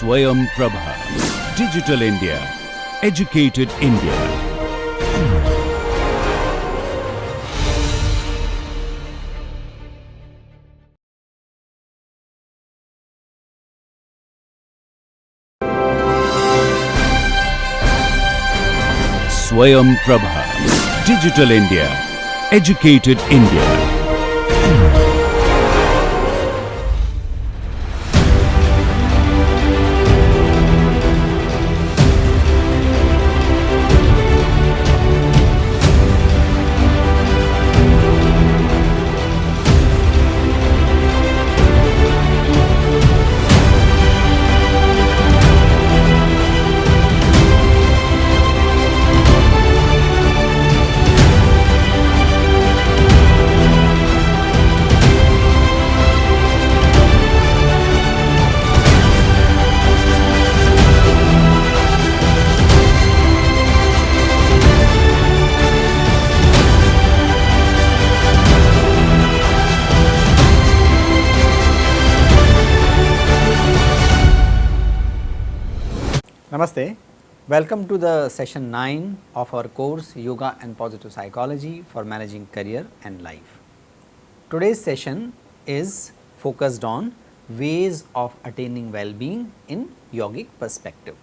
Swayam Prabha. Digital India. Educated India. Swayam Prabha. Digital India. Educated India. Namaste. Welcome to the session 9 of our course Yoga and Positive Psychology for Managing Career and Life. Today's session is focused on ways of attaining well-being in yogic perspective.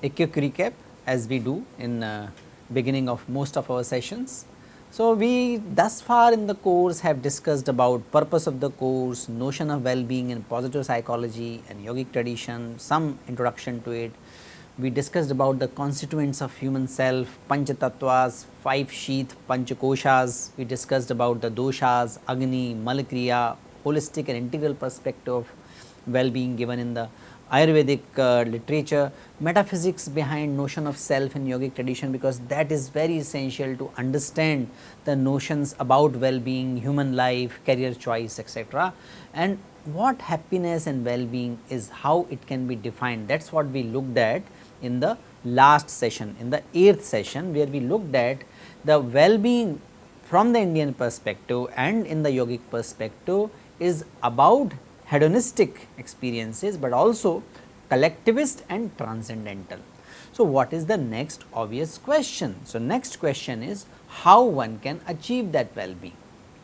A quick recap as we do in beginning of most of our sessions. So, we thus far in the course have discussed about purpose of the course, notion of well-being in positive psychology and yogic tradition, some introduction to it. We discussed about the constituents of human self, Panchatatvas, 5 sheath, Panchakoshas. We discussed about the doshas, Agni, Malakriya, holistic and integral perspective of well-being given in the Ayurvedic literature, metaphysics behind notion of self in yogic tradition, because that is very essential to understand the notions about well-being, human life, career choice, etc. And what happiness and well-being is, how it can be defined. That is what we looked at in the last session, in the 8th session, where we looked at the well-being from the Indian perspective and in the yogic perspective is about hedonistic experiences, but also collectivist and transcendental. So, what is the next obvious question? So, next question is how one can achieve that well-being,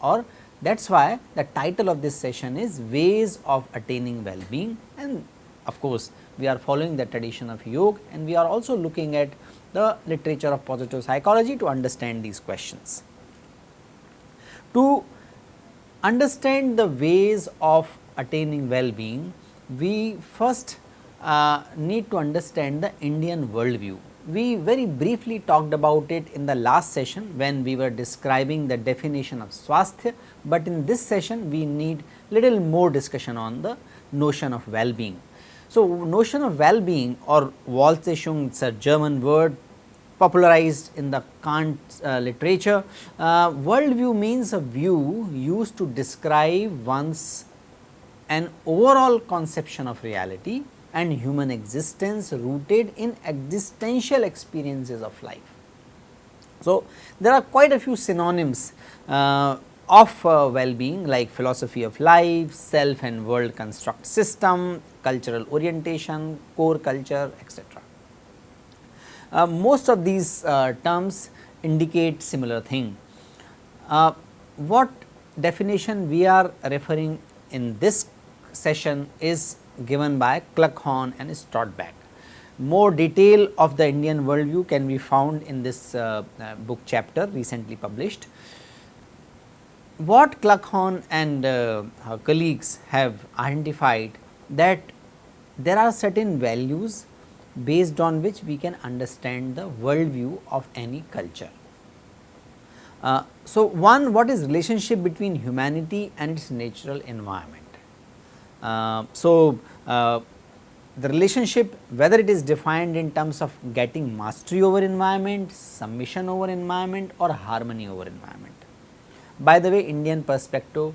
or that is why the title of this session is ways of attaining well-being, and of course, we are following the tradition of yoga and we are also looking at the literature of positive psychology to understand these questions. To understand the ways of attaining well-being, we first need to understand the Indian worldview. We very briefly talked about it in the last session when we were describing the definition of swasthya, but in this session we need little more discussion on the notion of well-being. So, notion of well-being or Wohltätigung, it is a German word popularized in the Kant literature. Worldview means a view used to describe one's an overall conception of reality and human existence rooted in existential experiences of life. So, there are quite a few synonyms of well-being, like philosophy of life, self and world construct system, cultural orientation, core culture, etc. Most of these terms indicate similar thing. What definition we are referring in this session is given by Kluckhorn and Strodback. More detail of the Indian worldview can be found in this book chapter recently published. What Kluckhorn and her colleagues have identified, that there are certain values based on which we can understand the worldview of any culture. So, one, what is relationship between humanity and its natural environment? The relationship, whether it is defined in terms of getting mastery over environment, submission over environment, or harmony over environment. By the way, Indian perspective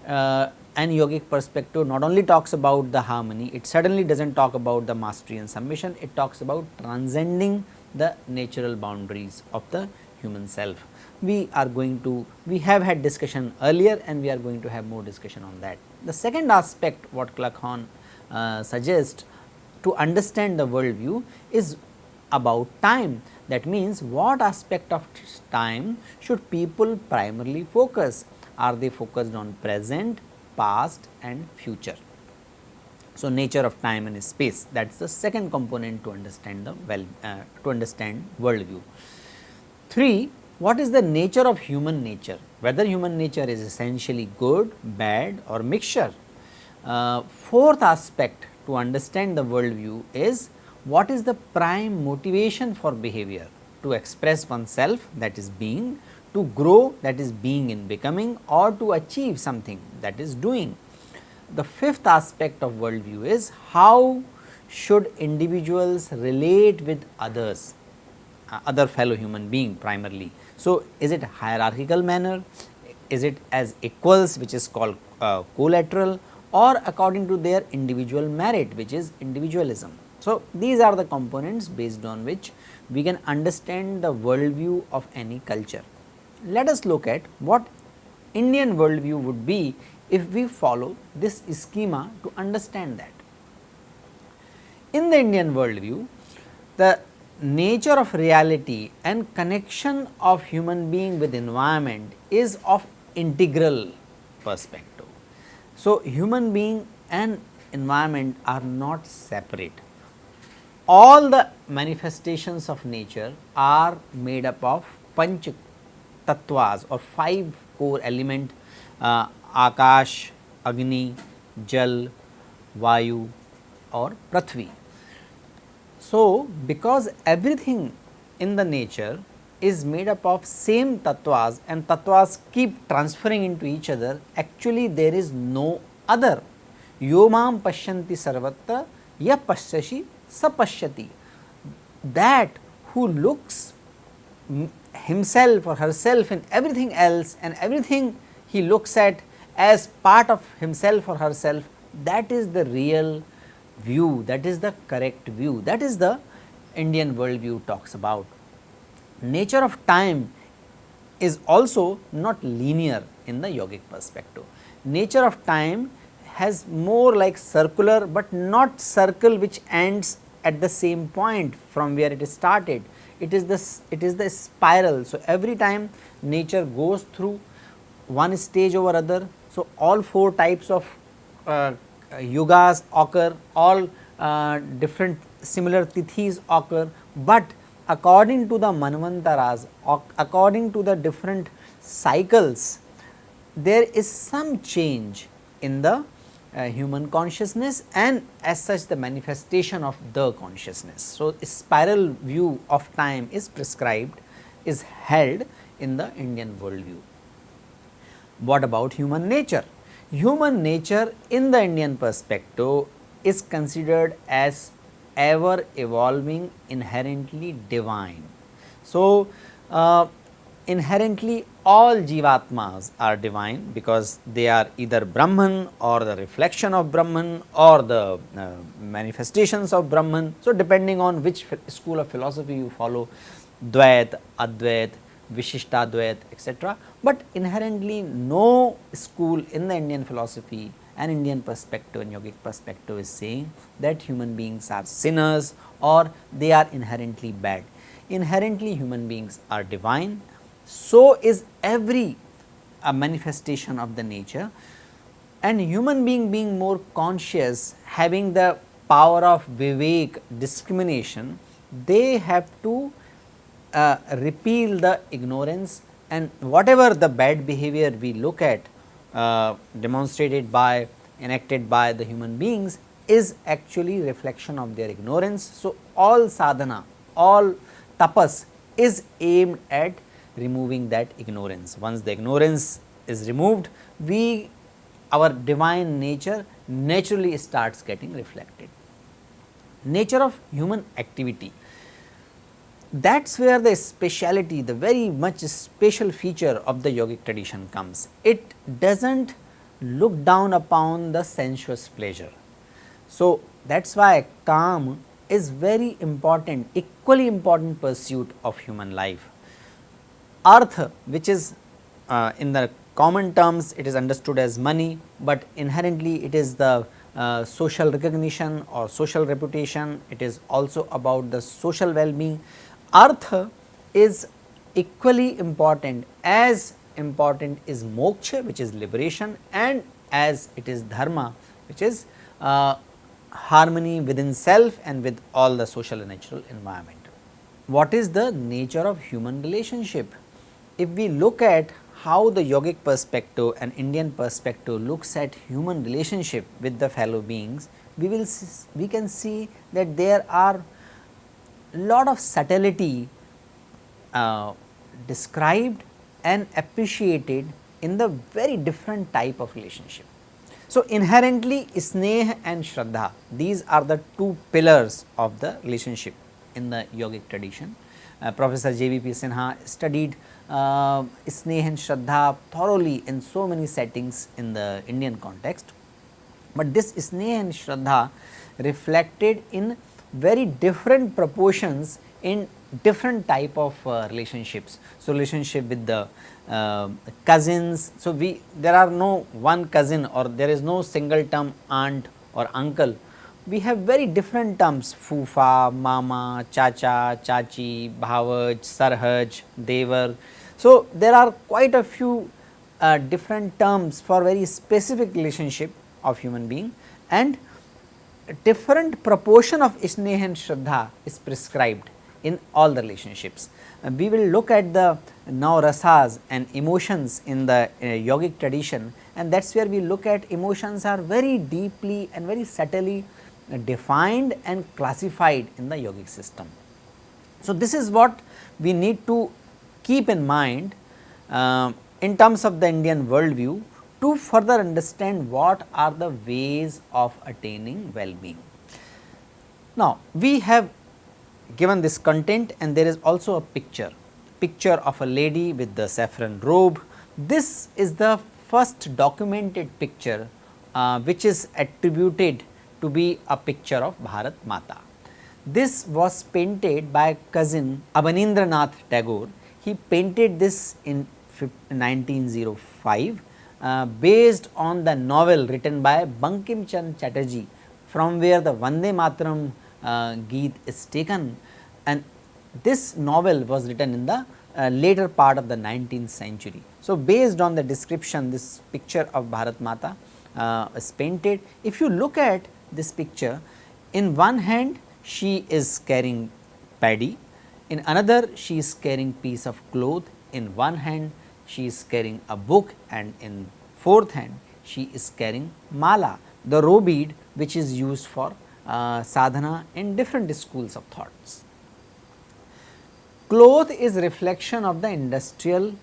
and yogic perspective not only talks about the harmony, it certainly does not talk about the mastery and submission, it talks about transcending the natural boundaries of the human self. We have had discussion earlier and we are going to have more discussion on that. The second aspect what Kluckhorn suggest to understand the worldview is about time. That means, what aspect of time should people primarily focus? Are they focused on present, past and future? So, nature of time and space, that is the second component to understand the to understand worldview. 3. What is the nature of human nature? Whether human nature is essentially good, bad or mixture. Fourth aspect to understand the worldview is what is the prime motivation for behavior? To express oneself, that is being, to grow, that is being in becoming, or to achieve something, that is doing. The fifth aspect of worldview is how should individuals relate with others, other fellow human being primarily. So, is it hierarchical manner, is it as equals, which is called collateral, or according to their individual merit, which is individualism. So, these are the components based on which we can understand the worldview of any culture. Let us look at what Indian worldview would be if we follow this schema to understand that. In the Indian worldview, the nature of reality and connection of human being with environment is of integral perspective. So, human being and environment are not separate. All the manifestations of nature are made up of panch tattvas or 5 core element, Akash, Agni, Jal, Vayu or Prithvi. So, because everything in the nature is made up of same tattvas and tattvas keep transferring into each other, actually there is no other. Yomam pashyanti sarvatra ya pashyashi sapashyati. That who looks himself or herself in everything else and everything he looks at as part of himself or herself, that is the real view, that is the correct view, that is the Indian worldview talks about. Nature of time is also not linear in the yogic perspective. Nature of time has more like circular, but not circle which ends at the same point from where it is started. It is the spiral. So, every time nature goes through one stage over other. So, all 4 types of yugas occur, all different similar tithis occur, but according to the manvantaras, according to the different cycles, there is some change in the human consciousness and as such the manifestation of the consciousness. So, a spiral view of time is prescribed, is held in the Indian worldview. What about human nature? Human nature in the Indian perspective is considered as ever evolving, inherently divine. So, inherently all jivatmas are divine because they are either Brahman or the reflection of Brahman or the manifestations of Brahman. So, depending on which school of philosophy you follow, Dvait, Advait, Vishishtadvait, etc. But inherently no school in the Indian philosophy and Indian perspective and yogic perspective is saying that human beings are sinners or they are inherently bad. Inherently human beings are divine, so is every manifestation of the nature, and human being more conscious, having the power of vivek, discrimination, they have to repeal the ignorance, and whatever the bad behavior we look at demonstrated by, enacted by the human beings is actually reflection of their ignorance. So, all sadhana, all tapas is aimed at removing that ignorance. Once the ignorance is removed, our divine nature naturally starts getting reflected. Nature of human activity, that is where the speciality, the very much special feature of the yogic tradition comes. It does not look down upon the sensuous pleasure. So, that is why calm is very important, equally important pursuit of human life. Artha, which is in the common terms it is understood as money, but inherently it is the social recognition or social reputation, it is also about the social well-being. Artha is equally important as important is moksha, which is liberation, and as it is dharma, which is harmony within self and with all the social and natural environment. What is the nature of human relationship? If we look at how the yogic perspective and Indian perspective looks at human relationship with the fellow beings, we can see that there are lot of subtlety described and appreciated in the very different type of relationship. So, inherently Sneh and Shraddha, these are the two pillars of the relationship in the yogic tradition. Professor J.V.P. Sinha studied Sneh and Shraddha thoroughly in so many settings in the Indian context, but this Sneh and Shraddha reflected in very different proportions in different type of relationships. So, relationship with the cousins. So, there are no one cousin or there is no single term aunt or uncle. We have very different terms: Fufa, Mama, Chacha, Chachi, Bhavaj, Sarhaj, Devar. So, there are quite a few different terms for very specific relationship of human being, and different proportion of Sneh and Shraddha is prescribed in all the relationships. We will look at the now rasas and emotions in the yogic tradition, and that is where we look at emotions are very deeply and very subtly defined and classified in the yogic system. So, this is what we need to keep in mind in terms of the Indian worldview to further understand what are the ways of attaining well-being. Now, we have given this content, and there is also a picture of a lady with the saffron robe. This is the first documented picture which is attributed to be a picture of Bharat Mata. This was painted by cousin Abanindranath Tagore. He painted this in 1905 based on the novel written by Bankim Chand Chatterjee, from where the Vande Mataram Geet is taken, and this novel was written in the later part of the 19th century. So, based on the description, this picture of Bharat Mata is painted. If you look at this picture, in one hand she is carrying paddy, in another she is carrying piece of cloth, in one hand she is carrying a book, and in fourth hand she is carrying mala, the robe bead which is used for sadhana in different schools of thoughts. Cloth is reflection of the industrial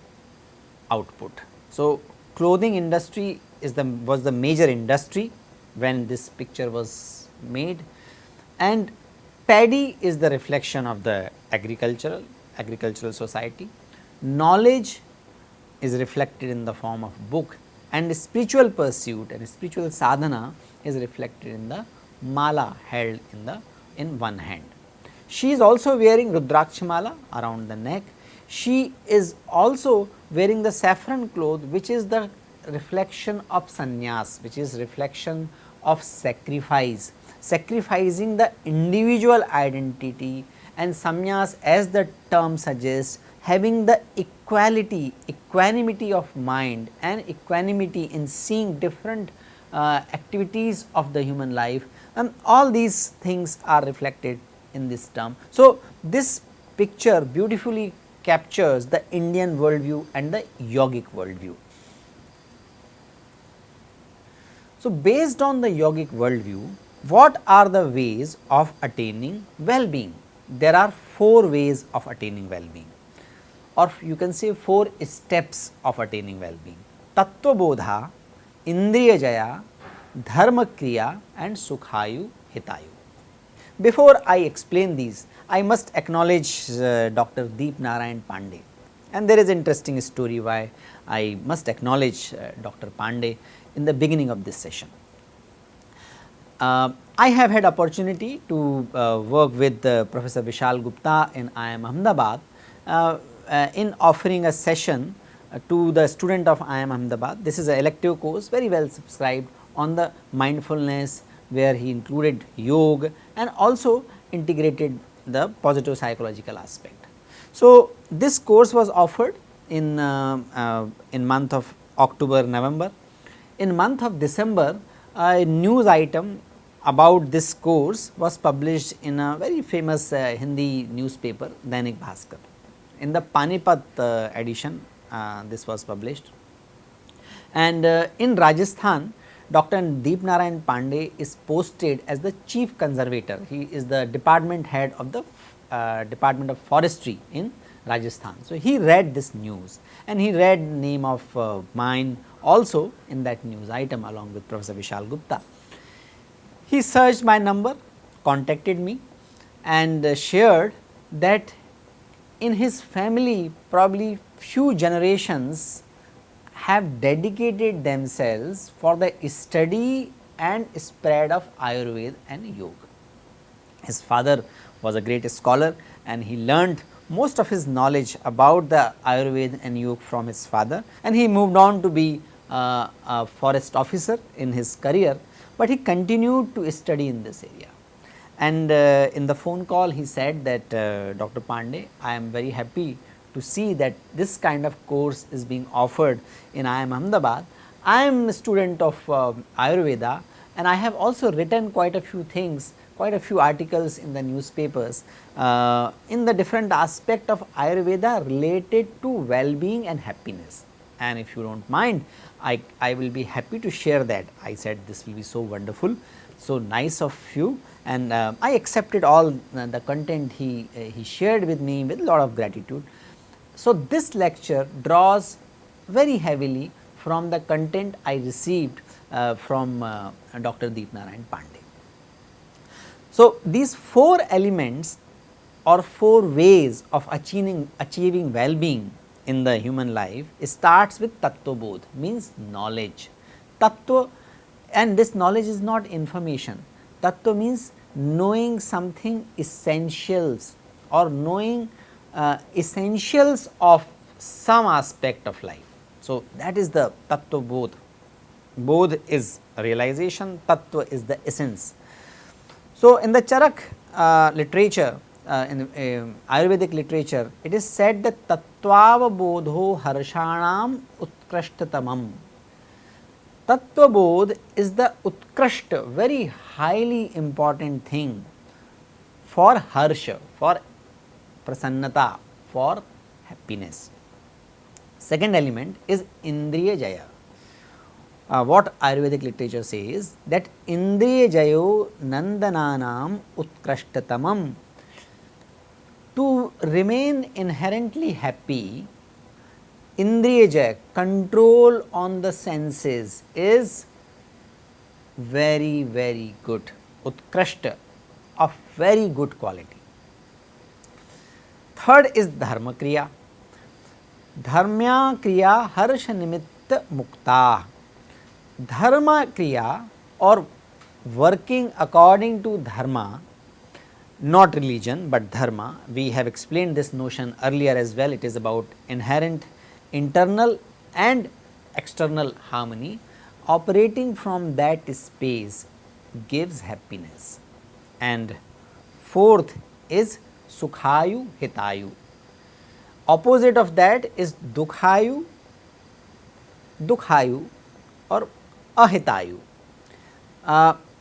output. So, clothing industry was the major industry when this picture was made, and paddy is the reflection of the agricultural society. Knowledge is reflected in the form of book, and spiritual pursuit and spiritual sadhana is reflected in the mala held in one hand. She is also wearing Rudraksha mala around the neck. She is also wearing the saffron cloth, which is the reflection of sannyas, which is reflection of sacrifice, sacrificing the individual identity, and sannyas, as the term suggests, having the equanimity of mind and equanimity in seeing different activities of the human life, and all these things are reflected in this term. So, this picture beautifully captures the Indian worldview and the yogic worldview. So, based on the yogic worldview, what are the ways of attaining well-being? There are 4 ways of attaining well-being, or you can say 4 steps of attaining well-being: Tattva Bodha, Indriya Jaya, Dharma Kriya, and Sukhayu Hitayu. Before I explain these, I must acknowledge Dr. Deep Narayan Pandey, and there is an interesting story why I must acknowledge Dr. Pandey in the beginning of this session. I have had opportunity to work with Professor Vishal Gupta in IIM Ahmedabad in offering a session to the student of IIM Ahmedabad. This is an elective course, very well subscribed, on the mindfulness, where he included yoga and also integrated the positive psychological aspect. So, this course was offered in month of October, November. In month of December, a news item about this course was published in a very famous Hindi newspaper, Dainik Bhaskar. In the Panipat edition, this was published. And in Rajasthan, Dr. Deep Narayan Pandey is posted as the chief conservator. He is the department head of the Department of Forestry in Rajasthan. So, he read this news and he read name of mine also in that news item along with Professor Vishal Gupta. He searched my number, contacted me and shared that in his family probably few generations have dedicated themselves for the study and spread of Ayurveda and Yoga. His father was a great scholar and he learned most of his knowledge about the Ayurveda and Yoga from his father, and he moved on to be a forest officer in his career, but he continued to study in this area. And in the phone call he said that Dr. Pandey, I am very happy to see that this kind of course is being offered in IIM Ahmedabad. I am a student of Ayurveda and I have also written quite a few things, quite a few articles in the newspapers in the different aspect of Ayurveda related to well-being and happiness. And if you do not mind, I will be happy to share that. I said this will be so wonderful, so nice of you, and I accepted all the content he shared with me with a lot of gratitude. So, this lecture draws very heavily from the content I received from Dr. Deep Narayan Pandey. So, these 4 elements or 4 ways of achieving well-being in the human life starts with Tattva Bodh, means knowledge. Tattva, and this knowledge is not information. Tattva means knowing something essentials or knowing essentials of some aspect of life. So, that is the Tattva Bodh. Bodh is realization, Tattva is the essence. So, in the Charak literature, in Ayurvedic literature, it is said that Tattvava Bodho Harshanam Utkrashtatamam. Tattva Bodh is the Utkrashta, very highly important thing for Harsha, for Prasannata, for happiness. Second element is Indriya Jaya. What Ayurvedic literature says that Indriya Jayo Nandananam Utkrashtatamam. To remain inherently happy, Indriya Jaya, control on the senses, is very, very good, Utkrashta, of very good quality. Third is Dharma Kriya. Dharma Kriya Harsha Nimitta Mukta. Dharma Kriya or working according to Dharma, not religion but Dharma. We have explained this notion earlier as well. It is about inherent internal and external harmony. Operating from that space gives happiness. And fourth is Sukhayu Hitayu. Opposite of that is Dukhayu, Dukhayu or Ahitayu.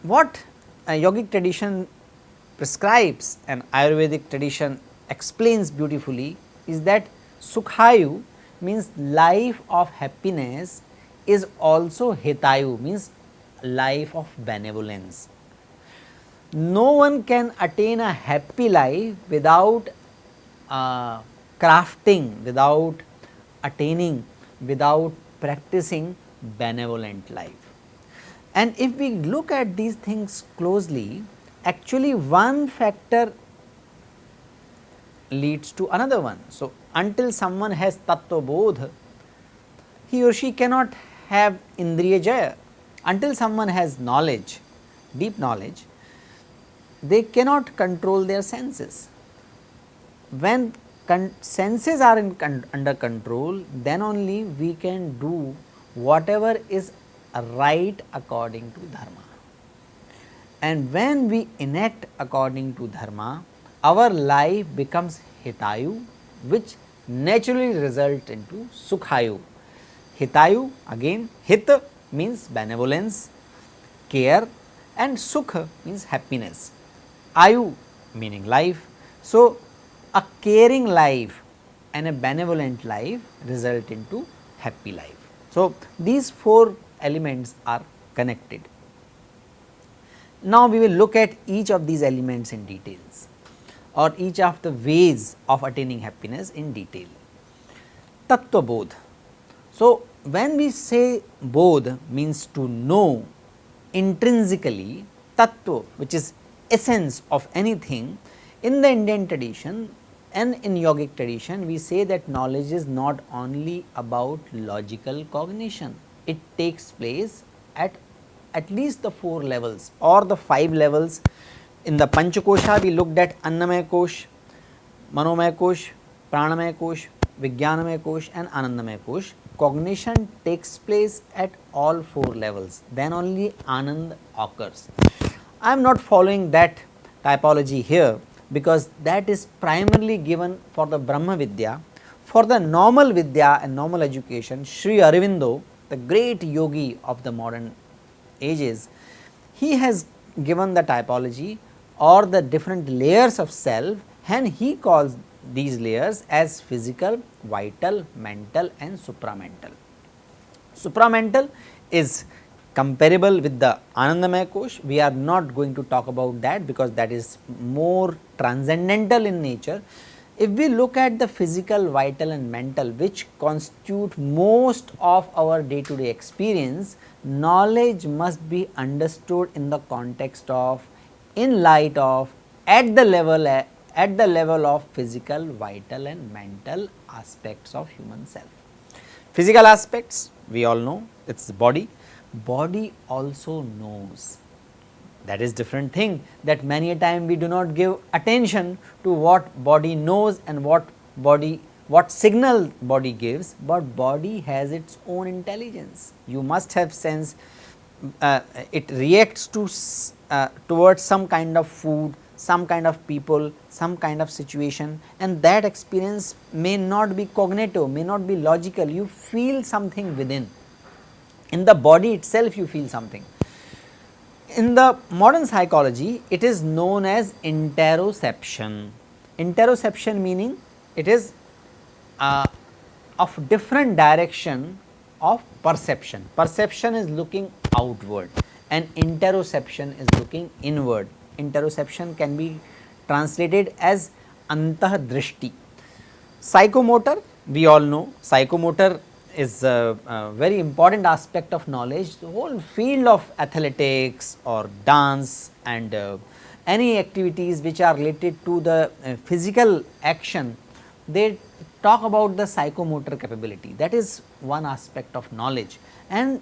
What a yogic tradition prescribes and Ayurvedic tradition explains beautifully is that Sukhayu means life of happiness is also Hitayu, means life of benevolence. No one can attain a happy life without crafting, without attaining, without practicing benevolent life. And if we look at these things closely, actually one factor leads to another one. So, until someone has Tattva Bodh, he or she cannot have Indriya Jaya. Until someone has knowledge, deep knowledge, they cannot control their senses. When senses are under control, then only we can do whatever is right according to dharma. And when we enact according to dharma, our life becomes hitayu, which naturally result into sukhayu. Hitayu, again hit means benevolence, care, and sukha means happiness, ayu meaning life. So, a caring life and a benevolent life result into happy life. So, these four elements are connected. Now, we will look at each of these elements in details, or each of the ways of attaining happiness in detail. Tattva bodh. So, when we say bodh means to know intrinsically, tattva which is essence of anything, in the Indian tradition and in yogic tradition we say that knowledge is not only about logical cognition, it takes place at least the 4 levels or the 5 levels. In the Panchakosha we looked at Annamaya Kosh, Manomaya Kosh, Pranamaya Kosh, Vijnanamaya Kosh and Anandamaya Kosh. Cognition takes place at all 4 levels, then only Anand occurs. I am not following that typology here, because that is primarily given for the Brahma Vidya. For the normal Vidya and normal education, Sri Aurobindo, the great yogi of the modern ages, he has given the typology or the different layers of self, and he calls these layers as physical, vital, mental and supramental. Supramental is comparable with the Anandamaya Kosh. We are not going to talk about that because that is more transcendental in nature. If we look at the physical, vital and mental, which constitute most of our day to day experience, knowledge must be understood in the context of, in light of, at the level of physical, vital and mental aspects of human self. Physical aspects we all know, it is body. Body also knows. That is different thing, that many a time we do not give attention to what body knows and what signal body gives, but body has its own intelligence. You must have sense, it reacts to towards some kind of food, some kind of people, some kind of situation, and that experience may not be cognitive, may not be logical. You feel something within. In the body itself you feel something. In the modern psychology, it is known as interoception. Interoception meaning it is of different direction of perception. Perception is looking outward and interoception is looking inward. Interoception can be translated as antah drishti. Psychomotor, we all know psychomotor is a very important aspect of knowledge. The whole field of athletics or dance and any activities which are related to the physical action, they talk about the psychomotor capability. That is one aspect of knowledge. And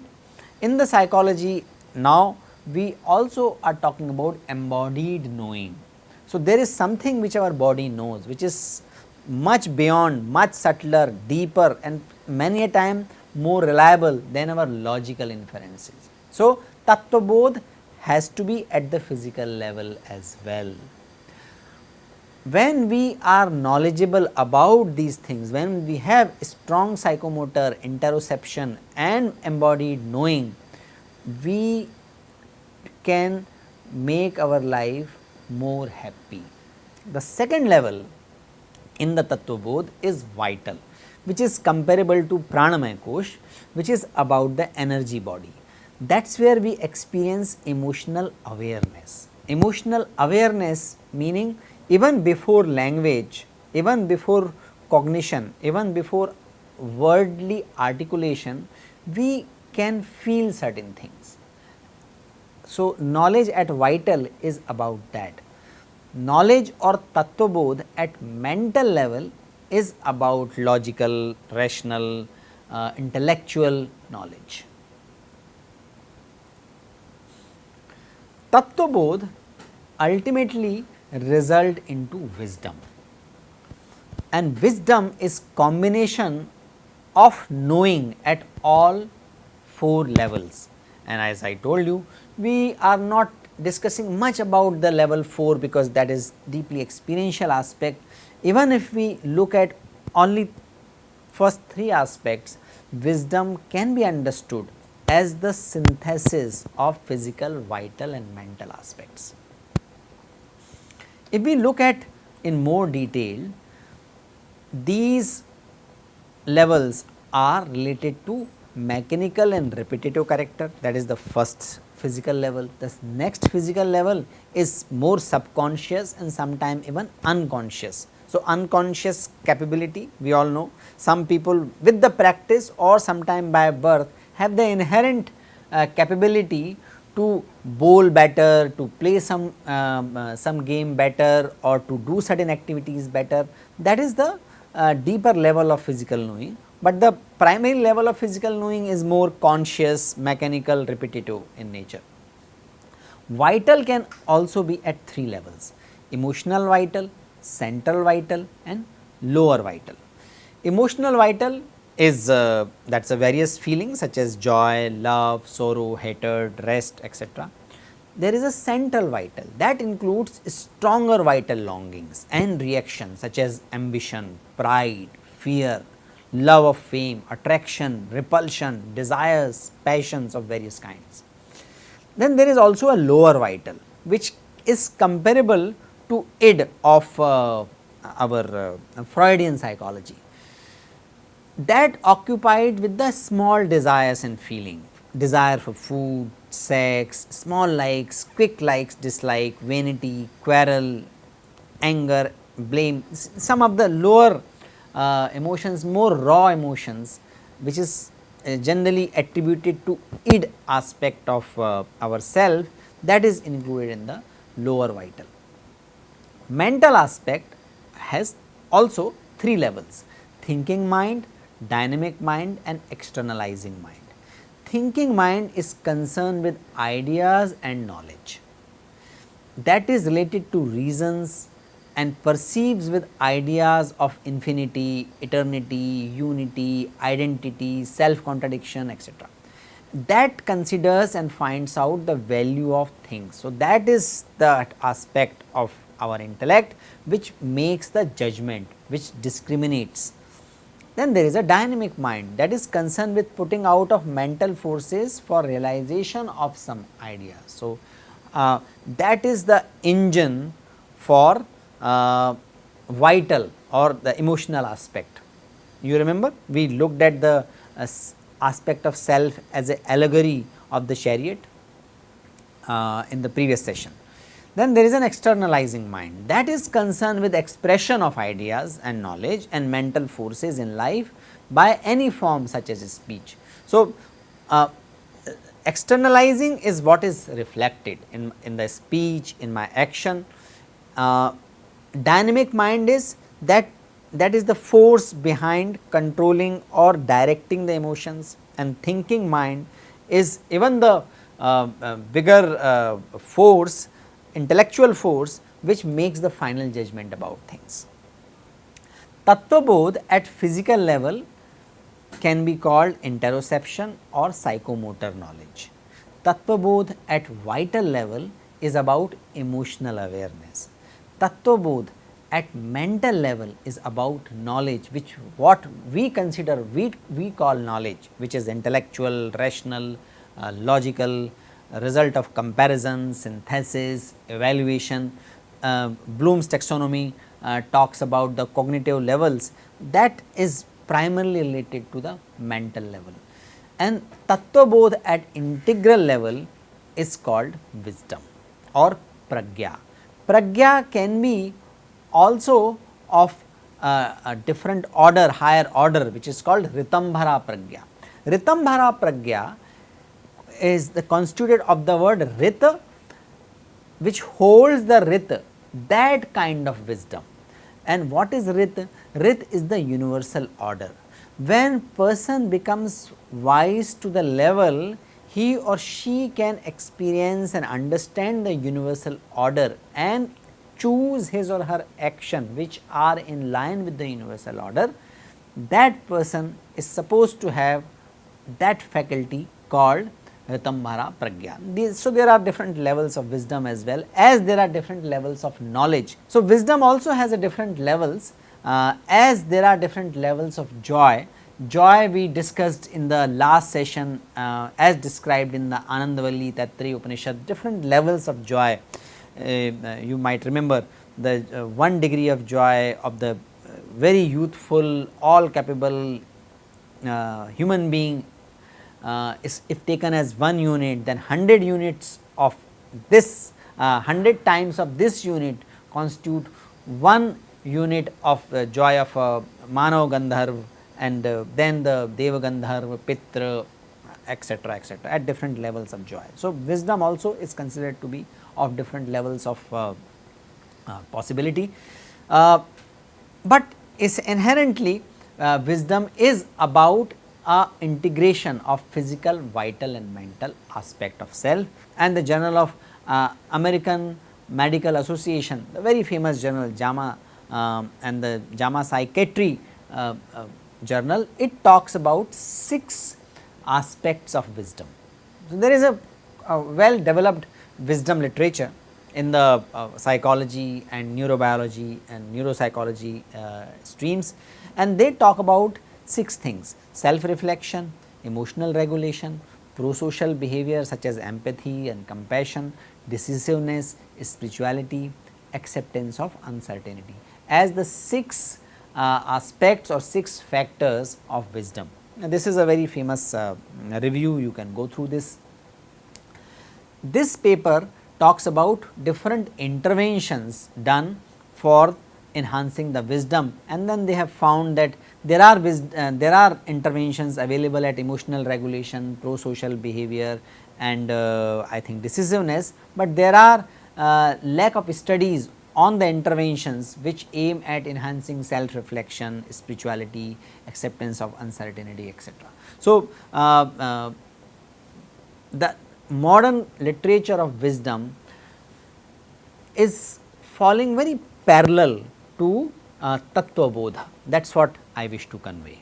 in the psychology now we also are talking about embodied knowing. So, there is something which our body knows, which is much beyond, much subtler, deeper and many a time more reliable than our logical inferences. So, Tattva Bodh has to be at the physical level as well. When we are knowledgeable about these things, when we have strong psychomotor, interoception and embodied knowing, we can make our life more happy. The second level in the Tattva Bodh is vital, which is comparable to Pranamaya Kosh, which is about the energy body. That is where we experience emotional awareness. Emotional awareness meaning even before language, even before cognition, even before wordly articulation, we can feel certain things. So, knowledge at vital is about that. Knowledge or Tattva Bodh at mental level is about logical, rational, intellectual knowledge. Tattva Bodh ultimately result into wisdom, and wisdom is combination of knowing at all 4 levels. and as I told you, we are not discussing much about the level 4 because that is deeply experiential aspect. Even if we look at only first 3 aspects, wisdom can be understood as the synthesis of physical, vital and mental aspects. If we look at in more detail, these levels are related to mechanical and repetitive character, that is the first physical level. The next physical level is more subconscious and sometimes even unconscious. So, unconscious capability, we all know some people with the practice or sometime by birth have the inherent capability to bowl better, to play some game better or to do certain activities better. That is the deeper level of physical knowing, but the primary level of physical knowing is more conscious, mechanical, repetitive in nature. Vital can also be at 3 levels: emotional vital, central vital and lower vital. Emotional vital is that is a various feelings such as joy, love, sorrow, hatred, rest, etc. There is a central vital that includes stronger vital longings and reactions such as ambition, pride, fear, love of fame, attraction, repulsion, desires, passions of various kinds. Then there is also a lower vital which is comparable to id of our Freudian psychology, that occupied with the small desires and feeling, desire for food, sex, small likes, quick likes, dislike, vanity, quarrel, anger, blame, some of the lower emotions, more raw emotions, which is generally attributed to id aspect of our self, that is included in the lower vital. Mental aspect has also 3 levels: thinking mind, dynamic mind and externalizing mind. Thinking mind is concerned with ideas and knowledge, that is related to reasons and perceives with ideas of infinity, eternity, unity, identity, self contradiction, etc. That considers and finds out the value of things. So, that is the aspect of our intellect which makes the judgment, which discriminates. Then there is a dynamic mind that is concerned with putting out of mental forces for realization of some idea. So, that is the engine for vital or the emotional aspect. You remember we looked at the aspect of self as an allegory of the chariot in the previous session. Then there is an externalizing mind that is concerned with expression of ideas and knowledge and mental forces in life by any form such as speech. So, externalizing is what is reflected in the speech, in my action. Dynamic mind is that is the force behind controlling or directing the emotions, and thinking mind is even the bigger force, intellectual force, which makes the final judgment about things. Tattvabodh at physical level can be called interoception or psychomotor knowledge. Tattvabodh at vital level is about emotional awareness. Tattvabodh at mental level is about knowledge, which what we consider, we call knowledge, which is intellectual, rational, logical, result of comparison, synthesis, evaluation. Bloom's taxonomy talks about the cognitive levels, that is primarily related to the mental level, and Tattvabodh at integral level is called wisdom or pragya. Pragya can be also of a different order, higher order, which is called Ritambhara pragya. Ritambhara pragya is the constituted of the word Rita, which holds the Rit, that kind of wisdom. And what is Rit? Rit is the universal order. When person becomes wise to the level, he or she can experience and understand the universal order and choose his or her action which are in line with the universal order, that person is supposed to have that faculty called Ritambhara Pragya. So, there are different levels of wisdom as well as there are different levels of knowledge. So, wisdom also has a different levels as there are different levels of joy. Joy we discussed in the last session as described in the Anandavalli Tattri Upanishad, different levels of joy. You might remember the 1 degree of joy of the very youthful, all capable human being is if taken as 1 unit, then 100 units of this 100 times of this unit constitute 1 unit of joy of Manav Gandharv, and then the Deva Gandharv, Pitra, etc., etc., at different levels of joy. So, wisdom also is considered to be of different levels of possibility, but is inherently wisdom is about integration of physical, vital and mental aspect of self. And the journal of American Medical Association, the very famous journal JAMA and the JAMA Psychiatry journal, it talks about 6 aspects of wisdom. So, there is a well developed wisdom literature in the psychology and neurobiology and neuropsychology streams, and they talk about 6 things: self reflection, emotional regulation, pro-social behavior such as empathy and compassion, decisiveness, spirituality, acceptance of uncertainty as the 6 aspects or 6 factors of wisdom. Now, this is a very famous review, you can go through this. This paper talks about different interventions done for enhancing the wisdom, and then they have found that there are interventions available at emotional regulation, pro-social behavior and I think decisiveness, but there are lack of studies on the interventions which aim at enhancing self reflection, spirituality, acceptance of uncertainty, etc. So, the modern literature of wisdom is falling very parallel to Tattva Bodha. That is what I wish to convey.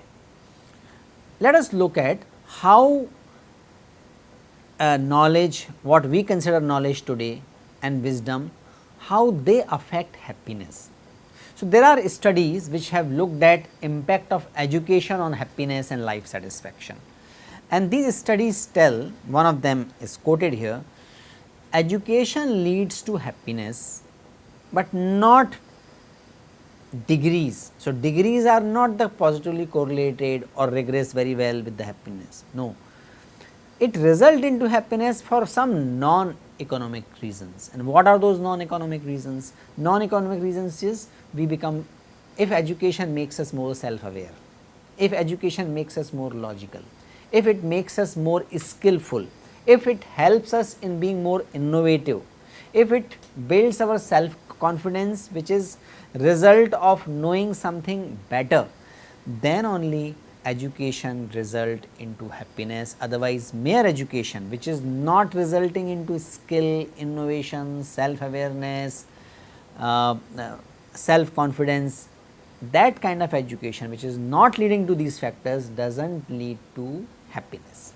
Let us look at how knowledge, what we consider knowledge today, and wisdom, how they affect happiness. So, there are studies which have looked at impact of education on happiness and life satisfaction, and these studies tell, one of them is quoted here, education leads to happiness, but not degrees. So, degrees are not the positively correlated or regress very well with the happiness, no. It result into happiness for some non-economic reasons. And what are those non-economic reasons? Non-economic reasons is we become, if education makes us more self-aware, if education makes us more logical, if it makes us more skillful, if it helps us in being more innovative, if it builds our self-confidence, which is result of knowing something better, then only education result into happiness. Otherwise, mere education which is not resulting into skill, innovation, self-awareness, self-confidence, that kind of education which is not leading to these factors does not lead to happiness.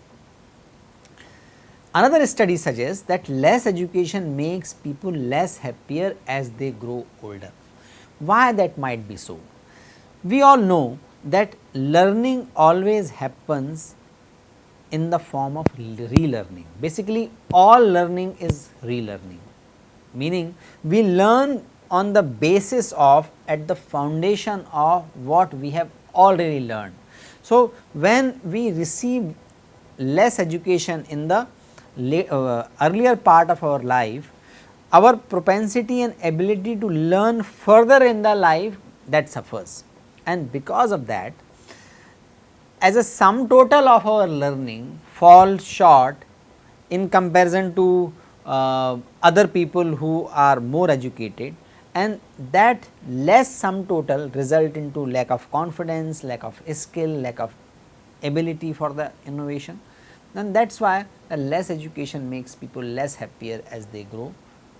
Another study suggests that less education makes people less happier as they grow older. Why that might be so? We all know that learning always happens in the form of relearning. Basically, all learning is relearning, meaning we learn on the basis of, at the foundation of what we have already learned. So, when we receive less education in the earlier part of our life, our propensity and ability to learn further in the life, that suffers, and because of that, as a sum total of our learning falls short in comparison to other people who are more educated, and that less sum total result into lack of confidence, lack of skill, lack of ability for the innovation. Then that is why the less education makes people less happier as they grow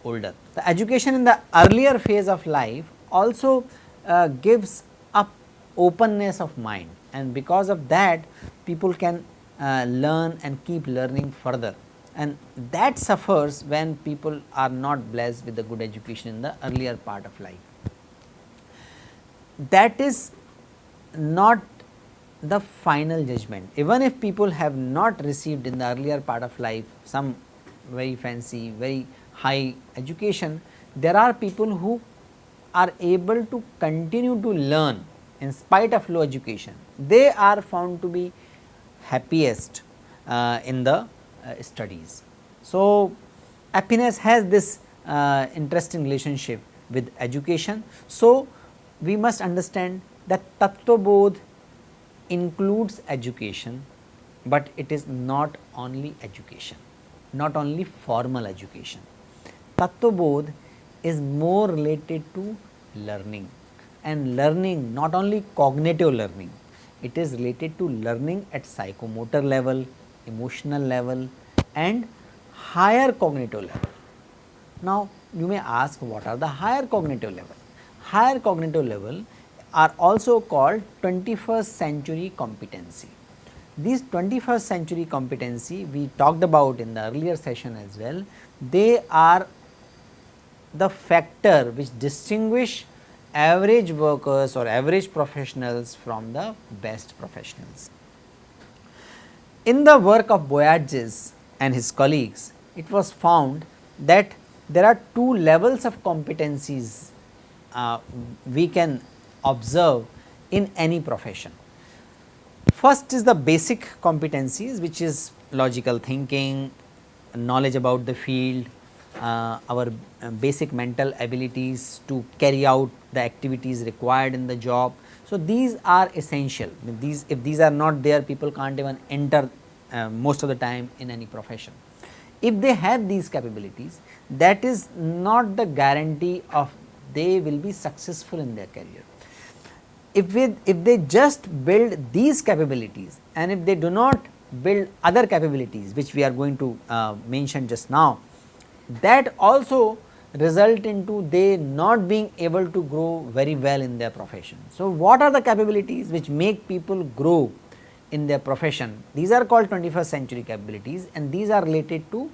older. The education in the earlier phase of life also gives up openness of mind, and because of that people can learn and keep learning further, and that suffers when people are not blessed with a good education in the earlier part of life. That is not the final judgment. Even if people have not received in the earlier part of life some very fancy, very high education, there are people who are able to continue to learn in spite of low education. They are found to be happiest in the studies. So, happiness has this interesting relationship with education. So, we must understand that Tattva Bodh includes education, but it is not only education, not only formal education. Tattva Bodh is more related to learning, and learning not only cognitive learning, it is related to learning at psychomotor level, emotional level and higher cognitive level. Now, you may ask, what are the higher cognitive level? Higher cognitive level are also called 21st century competency. These 21st century competency we talked about in the earlier session as well. They are the factor which distinguish average workers or average professionals from the best professionals. In the work of Boyages and his colleagues, it was found that there are two levels of competencies we can observe in any profession. First is the basic competencies, which is logical thinking, knowledge about the field, our basic mental abilities to carry out the activities required in the job. So, these are essential. If these are not there, people can't even enter most of the time in any profession. If they have these capabilities, that is not the guarantee of they will be successful in their career. If they just build these capabilities, and if they do not build other capabilities which we are going to mention just now, that also result into they not being able to grow very well in their profession. So, what are the capabilities which make people grow in their profession? These are called 21st century capabilities, and these are related to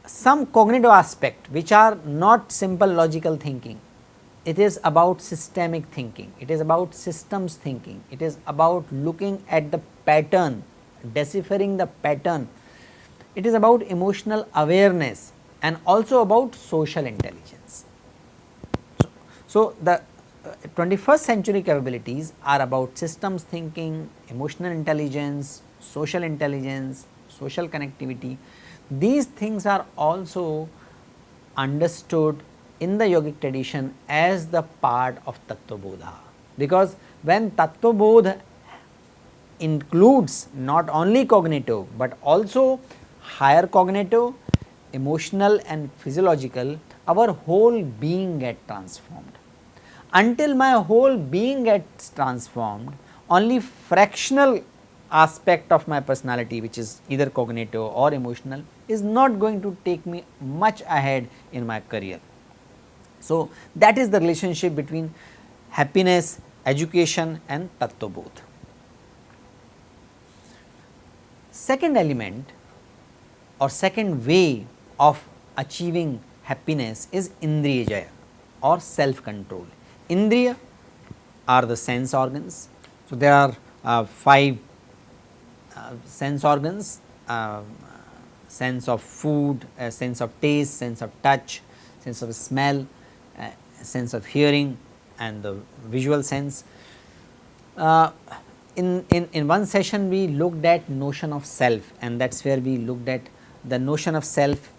some cognitive aspect which are not simple logical thinking. It is about systemic thinking, it is about systems thinking, it is about looking at the pattern, deciphering the pattern, it is about emotional awareness and also about social intelligence. So, the 21st century capabilities are about systems thinking, emotional intelligence, social connectivity. These things are also understood in the yogic tradition as the part of Tattva Bodha, because when Tattva Bodha includes not only cognitive, but also higher cognitive, emotional and physiological, our whole being gets transformed. Until my whole being gets transformed, only fractional aspect of my personality, which is either cognitive or emotional, is not going to take me much ahead in my career. So, that is the relationship between happiness, education and Tattva Bodh. Second element or second way of achieving happiness is Indriya Jaya or self control. Indriya are the sense organs. So, there are 5 sense organs, sense of food, sense of taste, sense of touch, sense of smell, sense of hearing and the visual sense. In one session we looked at notion of self, and that is where we looked at the notion of self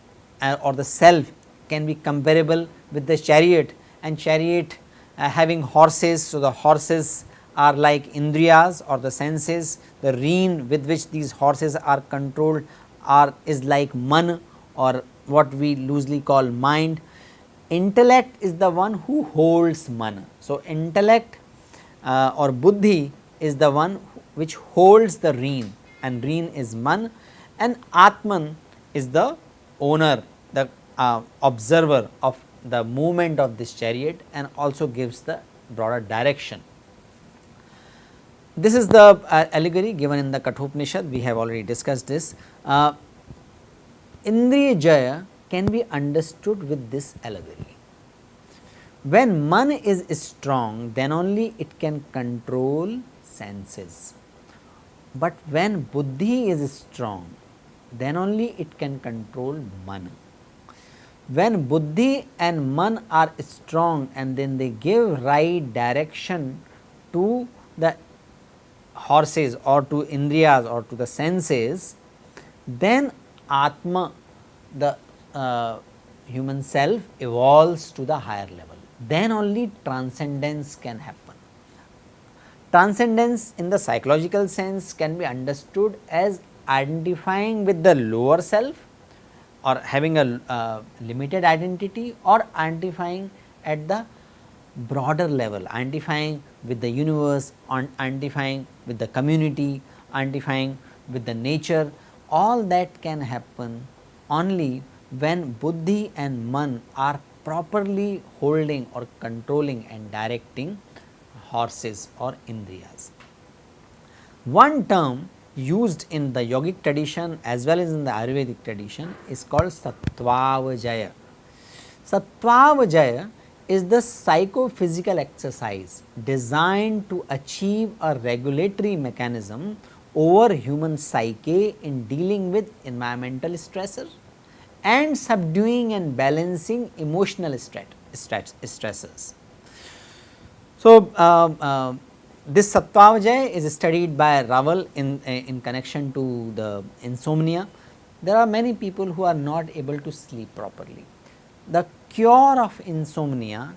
or the self can be comparable with the chariot, and chariot having horses. So, the horses are like indriyas or the senses, the rein with which these horses are controlled is like man or what we loosely call mind. Intellect is the one who holds man. So, intellect or buddhi is the one which holds the rein, and rein is man, and Atman is the owner, the observer of the movement of this chariot and also gives the broader direction. this is the allegory given in the Kathopanishad, we have already discussed this. Indriya Jaya can be understood with this allegory. When man is strong, then only it can control senses, but when buddhi is strong, then only it can control man. When buddhi and man are strong and then they give right direction to the horses or to indriyas or to the senses, then Atma, the human self, evolves to the higher level. Then only transcendence can happen. Transcendence in the psychological sense can be understood as identifying with the lower self or having a limited identity, or identifying at the broader level, identifying with the universe, identifying with the community, identifying with the nature. All that can happen only when buddhi and man are properly holding or controlling and directing horses or indriyas. One term used in the yogic tradition as well as in the Ayurvedic tradition is called Sattvavajaya. Sattvavajaya is the psychophysical exercise designed to achieve a regulatory mechanism over human psyche in dealing with environmental stressors and subduing and balancing emotional stresses. So, this Sattvavajaya is studied by Raval in connection to the insomnia. There are many people who are not able to sleep properly. The cure of insomnia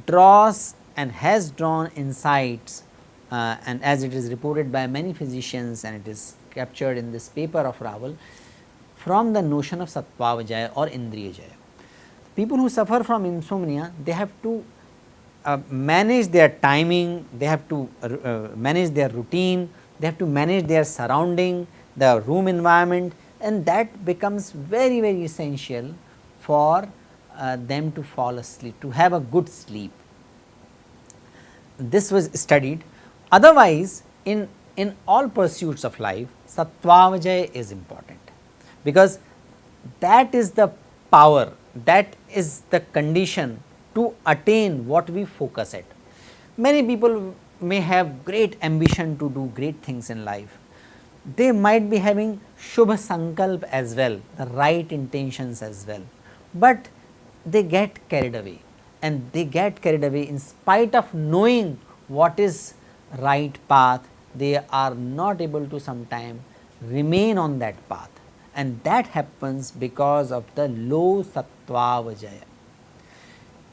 draws and has drawn insights, and as it is reported by many physicians and it is captured in this paper of Raval, from the notion of Sattvavajaya or Indriya Jaya. People who suffer from insomnia, they have to manage their timing, they have to manage their routine, they have to manage their surrounding, the room environment, and that becomes very essential for them to fall asleep, to have a good sleep. This was studied. Otherwise, in all pursuits of life, Sattvavajaya is important, because that is the power, that is the condition to attain what we focus at. Many people may have great ambition to do great things in life. They might be having Shubha Sankalp as well, the right intentions as well, but they get carried away, and they get carried away in spite of knowing what is right path. They are not able to sometime remain on that path, and that happens because of the low Sattvavajaya.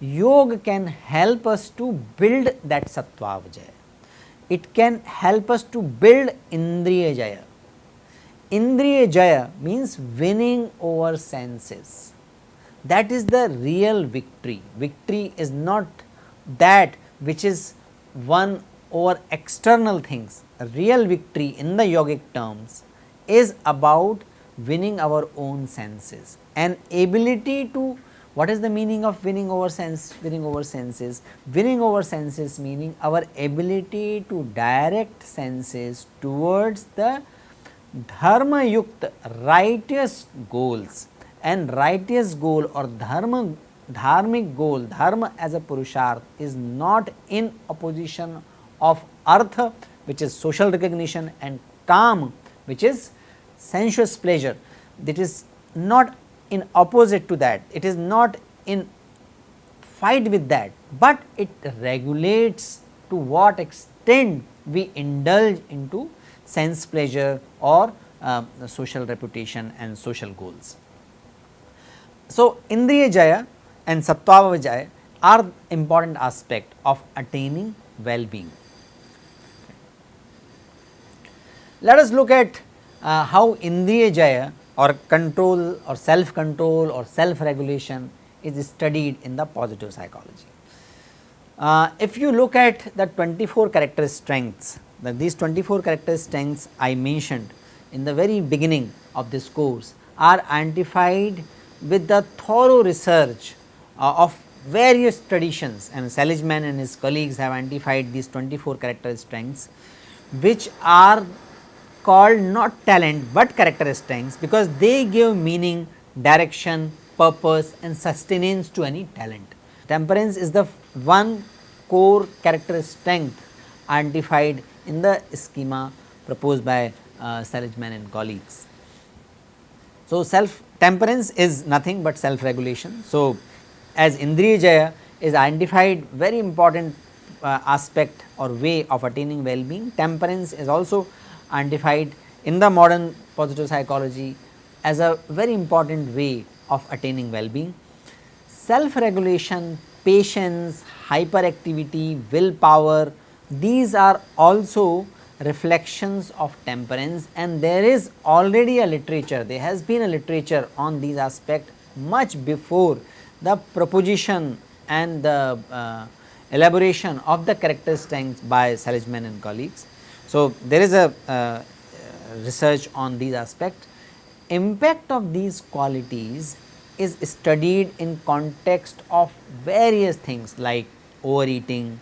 Yoga can help us to build that Sattvavajaya. It can help us to build Indriya Jaya. Indriya Jaya means winning over senses. That is the real victory. Victory is not that which is won over external things. A real victory in the yogic terms is about winning our own senses, an ability to. What is the meaning of winning over senses? Winning over senses meaning our ability to direct senses towards the dharma yukta, righteous goals, and righteous goal or dharmic goal, dharma as a purusharth is not in opposition of artha, which is social recognition, and kam, which is sensuous pleasure. That is not in opposite to that, it is not in fight with that, but it regulates to what extent we indulge into sense pleasure or social reputation and social goals. So, Indriya Jaya and Sattvavajaya are important aspect of attaining well-being. Let us look at how Indriya Jaya or control or self-control or self-regulation is studied in the positive psychology. If you look at the 24 character strengths, these 24 character strengths I mentioned in the very beginning of this course are identified with the thorough research of various traditions, and Seligman and his colleagues have identified these 24 character strengths which are called not talent but character strengths, because they give meaning, direction, purpose and sustenance to any talent. Temperance is the one core character strength identified in the schema proposed by Seligman and colleagues. So, self temperance is nothing but self regulation. So, as Indriya Jaya is identified very important aspect or way of attaining well being, temperance is also identified in the modern positive psychology as a very important way of attaining well being. Self regulation, patience, hyperactivity, willpower, these are also reflections of temperance, and there is already a literature, there has been a literature on these aspects much before the proposition and the elaboration of the character strengths by Seligman and colleagues. So, there is a research on these aspects. Impact of these qualities is studied in context of various things like overeating,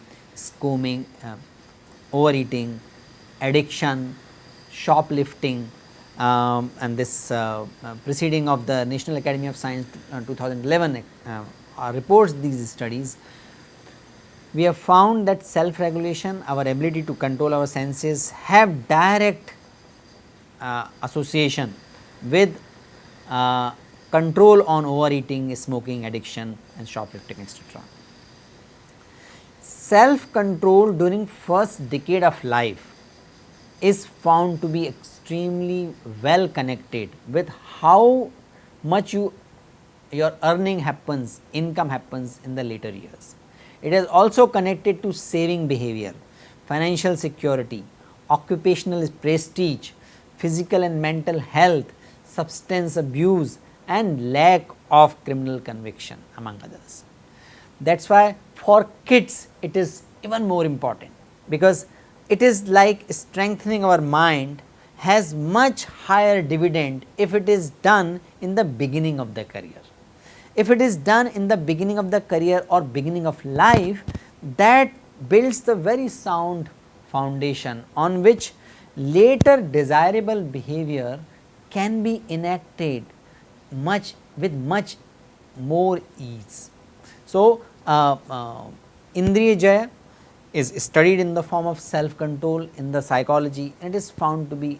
overeating, addiction, shoplifting, and this proceeding of the National Academy of Science 2011 reports these studies. We have found that self regulation, our ability to control our senses, have direct association with control on overeating, smoking, addiction and shoplifting, etc. Self control during first decade of life is found to be extremely well connected with how much your earning happens, income happens in the later years. It is also connected to saving behavior, financial security, occupational prestige, physical and mental health, substance abuse and lack of criminal conviction, among others. That is why for kids it is even more important, because it is like strengthening our mind has much higher dividend if it is done in the beginning of the career. If it is done in the beginning of the career or beginning of life, that builds the very sound foundation on which later desirable behavior can be enacted with much more ease. So, Indriya Jaya is studied in the form of self control in the psychology, and it is found to be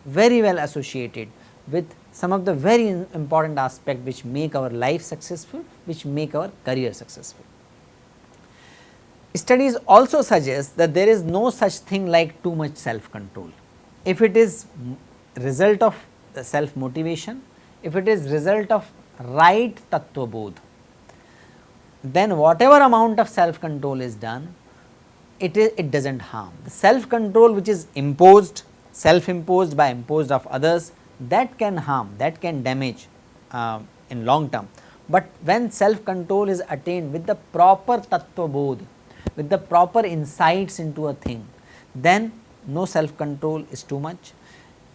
very well associated with some of the very important aspects which make our life successful, which make our career successful. Studies also suggest that there is no such thing like too much self control. If it is result of the self motivation, if it is result of right tattva bodh, then whatever amount of self control is done, it does not harm. The self control which is imposed, self imposed by imposed of others, that can harm, that can damage in long term. But when self control is attained with the proper tattva bodh, with the proper insights into a thing, then no self control is too much.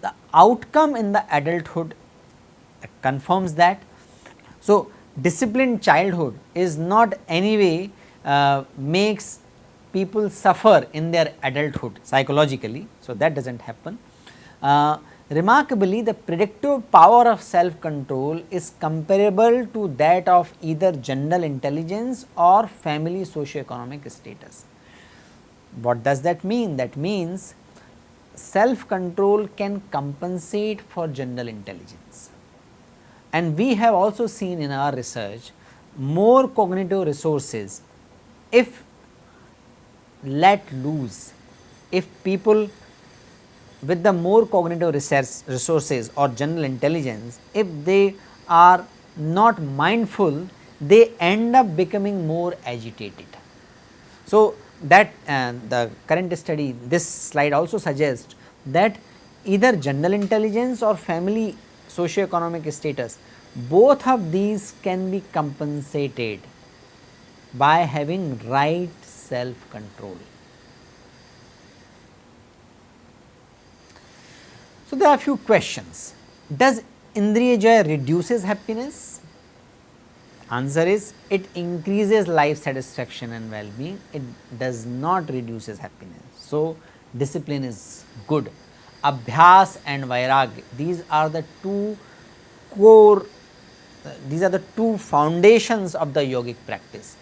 The outcome in the adulthood confirms that. So, disciplined childhood is not anyway makes people suffer in their adulthood psychologically. So, that does not happen. Remarkably, the predictive power of self control is comparable to that of either general intelligence or family socio-economic status. What does that mean? That means self control can compensate for general intelligence, and we have also seen in our research more cognitive resources if let loose, if people with the more cognitive resources or general intelligence, if they are not mindful, they end up becoming more agitated. So, that the current study, this slide also suggests that either general intelligence or family socio-economic status, both of these can be compensated by having right self control. So, there are a few questions. Does Indriya Jaya reduces happiness? Answer is, it increases life satisfaction and well-being, it does not reduces happiness. So, discipline is good. Abhyas and Vairagya, these are the two core, these are the two foundations of the yogic practice.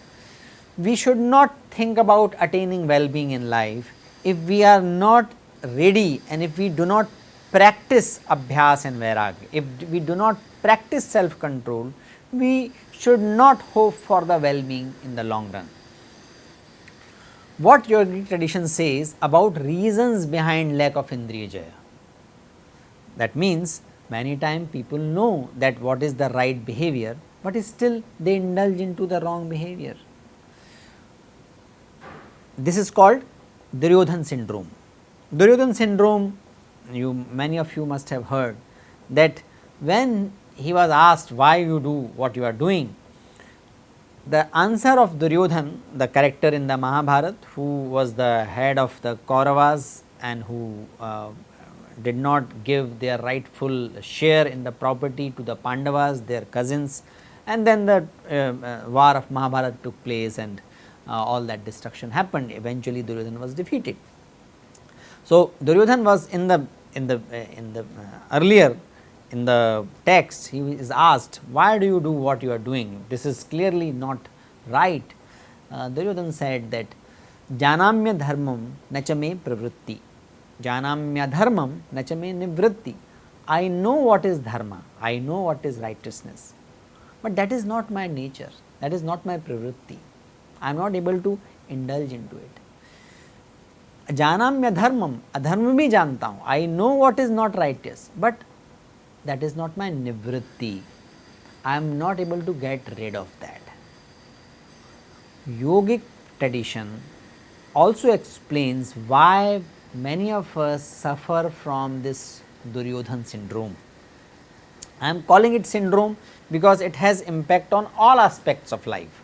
We should not think about attaining well-being in life if we are not ready and if we do not practice Abhyas and Vairagya, if we do not practice self-control, we should not hope for the well-being in the long run. What yogic tradition says about reasons behind lack of Indriya Jaya? That means many times people know that what is the right behavior, but still they indulge into the wrong behavior. This is called Duryodhan syndrome. Duryodhan syndrome, many of you must have heard that when he was asked why you do what you are doing, the answer of Duryodhan, the character in the Mahabharata who was the head of the Kauravas and who did not give their rightful share in the property to the Pandavas, their cousins, and then the war of Mahabharata took place and all that destruction happened. Eventually Duryodhan was defeated. So Duryodhan was in the earlier in the text, he is asked, why do you do what you are doing? This is clearly not right. Duryodhan said that Janamya dharmam nacha me pravritti, Janamya dharmam nacha me nivritti. I know what is dharma, I know what is righteousness, but that is not my nature, that is not my pravritti. I am not able to indulge into it. Janamya dharmam, adharma bhi janta hu, I know what is not righteous, but that is not my nivritti. I am not able to get rid of that. Yogic tradition also explains why many of us suffer from this Duryodhan syndrome. I am calling it syndrome because it has impact on all aspects of life.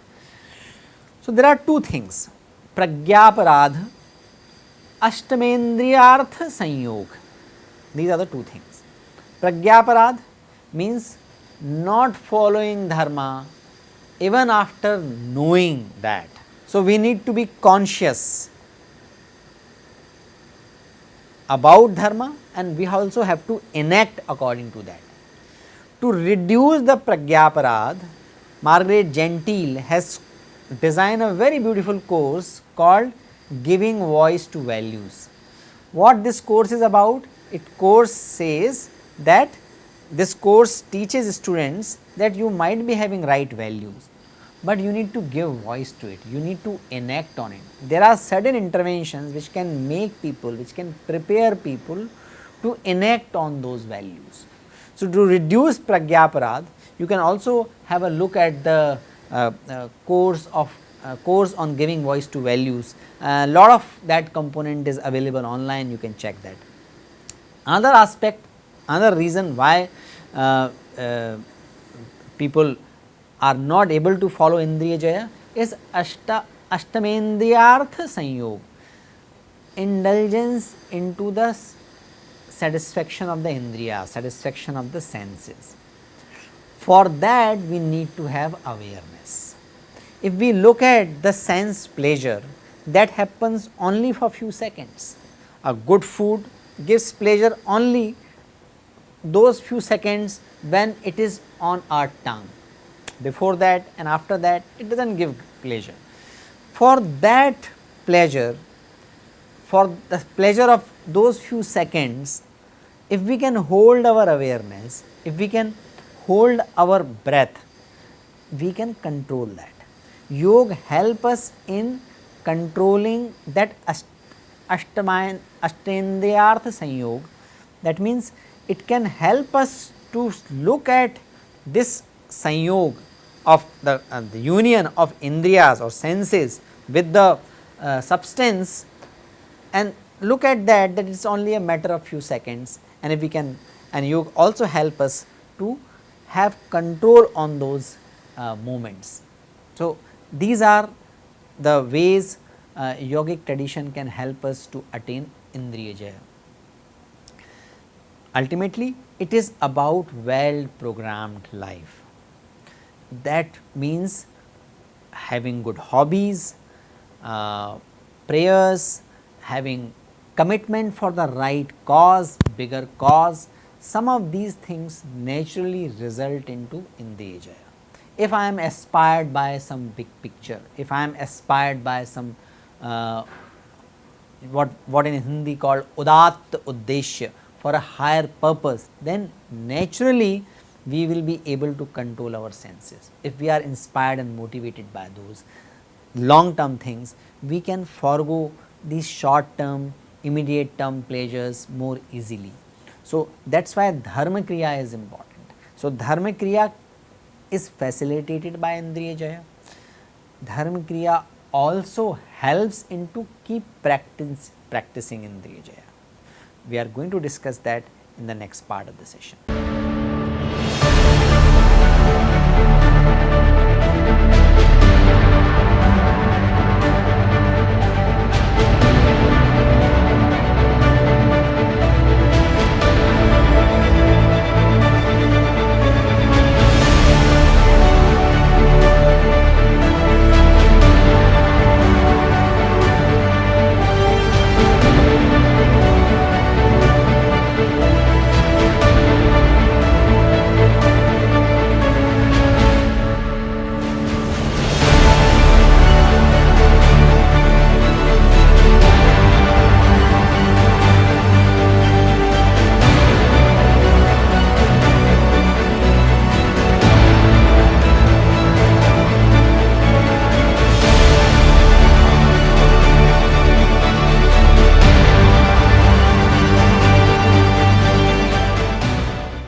So, there are two things, pragyaparad, ashtamendriyartha sanyog. These are the two things. Pragyaparad means not following dharma even after knowing that. So, we need to be conscious about dharma and we also have to enact according to that. To reduce the pragyaparad, Margaret Gentile has designed a very beautiful course called Giving Voice to Values. What this course is about? Course says that this course teaches students that you might be having right values, but you need to give voice to it, you need to enact on it. There are certain interventions which can make people, which can prepare people to enact on those values. So, to reduce pragyaparad, you can also have a look at the course on giving voice to values. A lot of that component is available online, you can check that. Another aspect, another reason why people are not able to follow Indriya Jaya is Ashtamendriyartha Sanyog, indulgence into the satisfaction of the Indriya, satisfaction of the senses. For that we need to have awareness. If we look at the sense pleasure, that happens only for few seconds. A good food gives pleasure only those few seconds when it is on our tongue. Before that and after that it does not give pleasure. For that pleasure, for the pleasure of those few seconds, if we can hold our awareness, if we can hold our breath, we can control that. Yoga help us in controlling that Ashtamendriyartha Sanyog. That means it can help us to look at this Sanyog of the union of Indriyas or senses with the substance, and look at that it is only a matter of few seconds, and if we can, and yoga also help us to have control on those moments. So, these are the ways yogic tradition can help us to attain Indriya Jaya. Ultimately, it is about well programmed life. That means having good hobbies, prayers, having commitment for the right cause, bigger cause, some of these things naturally result into Indriya Jaya. If I am aspired by some big picture, if I am aspired by some what in Hindi called udat uddeshya, for a higher purpose, then naturally we will be able to control our senses. If we are inspired and motivated by those long term things, we can forego these short term, immediate term pleasures more easily. So, that is why dharma kriya is important. So, dharma kriya is facilitated by Indriya Jaya. Dharma kriya also helps into keep practicing Indriya Jaya. We are going to discuss that in the next part of the session.